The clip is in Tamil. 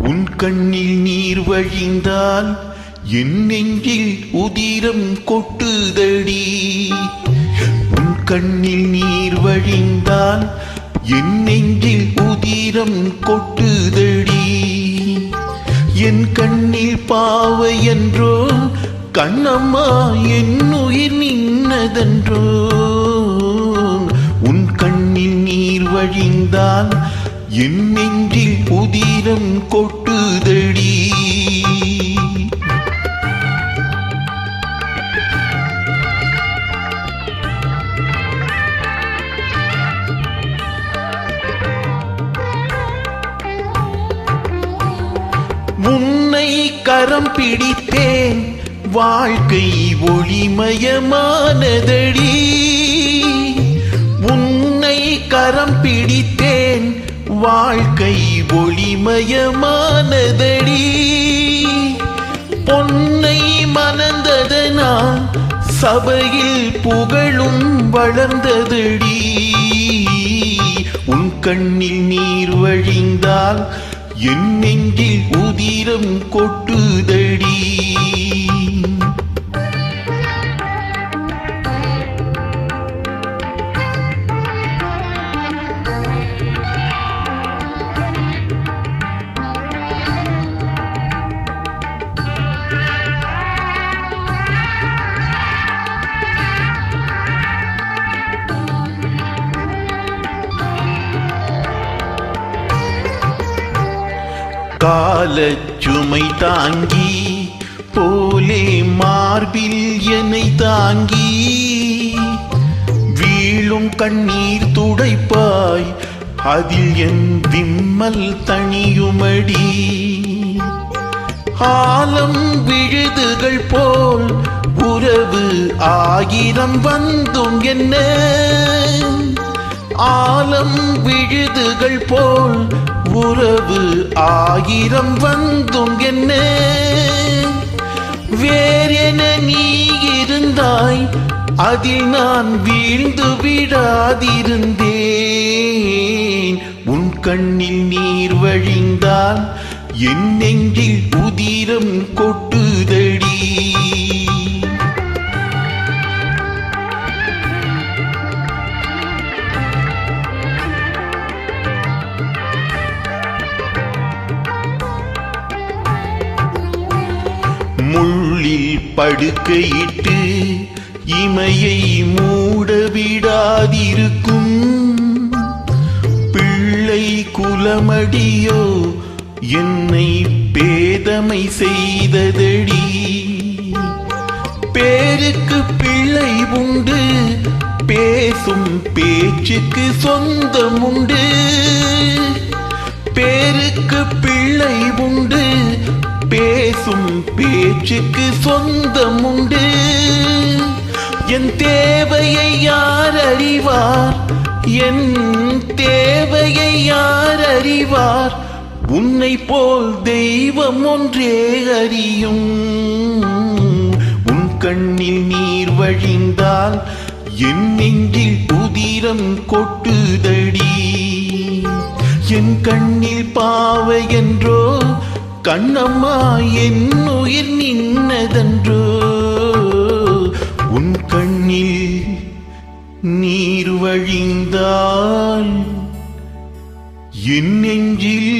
உன் கண்ணில் நீர் வழிந்தால் என் நெஞ்சில் உதிரம் கொட்டுதடி. உன் கண்ணில் நீர் வழிந்தால் என் நெஞ்சில் உதிரம் கொட்டுதடி. என் கண்ணில் பாவை என்றோ கண்ணம்மா என் உயிர் நின்னதென்றோ. உன் கண்ணில் நீர் வழிந்தால் என் நெஞ்சில் உதிரம் கொட்டுதடி. உன்னை கரம் பிடித்தேன் வாழ்க்கை ஒளிமயமானதடி. உன்னை கரம் பிடித்தேன் வாழ்க்கை ஒளிமயமானதடி. பொன்னை மணந்ததனால் சபையில் புகழும் வளர்ந்ததடி. உன் கண்ணில் நீர் வழிந்தால் என் நெஞ்சில் உதிரம் கொட்டுதடி. காலச்சுமை தாங்கி போலே மார்பில் என்னை தாங்கி வீழும் கண்ணீர் துடைப்பாய் அதில் என் விம்மல் தனியுமடி. ஆலம் விழுதுகள் போல் உறவு ஆயிரம் வந்தும் என்ன. ஆலம் விழுதுகள் போல் உறவு ஆயிரம் வந்தும் என்ன. வேறென நீ இருந்தாய் அதில் நான் வீழ்ந்து விடாதிருந்தேன். உன் கண்ணில் நீர் வழிந்தால் என் நெஞ்சில் உதிரம் கொட்டுதடி. முள்ளில் படுக்கையிட்டு இமையை மூடவிடாதிருக்கும் பிள்ளை குலமடியோ என்னை பேதமை செய்ததடி. பேருக்கு பிள்ளை உண்டு பேசும் பேச்சுக்கு சொந்தம் உண்டு. பேருக்கு பிள்ளை உண்டு பேசும் பேச்சுக்கு சொந்தம் உண்டு. என் தேவையை யார் அறிவார், என் தேவையை யார் அறிவார். உன்னை போல் தெய்வம் ஒன்றே அறியும். உன் கண்ணில் நீர் வழிந்தால் என் நெஞ்சில் உதிரம் கொட்டுதடி. என் கண்ணில் பாவை என்றோ கண்ணம்மா என் உயிர் நின்னதென்றோ. உன் கண்ணில் நீர் வழிந்தால் என் நெஞ்சில்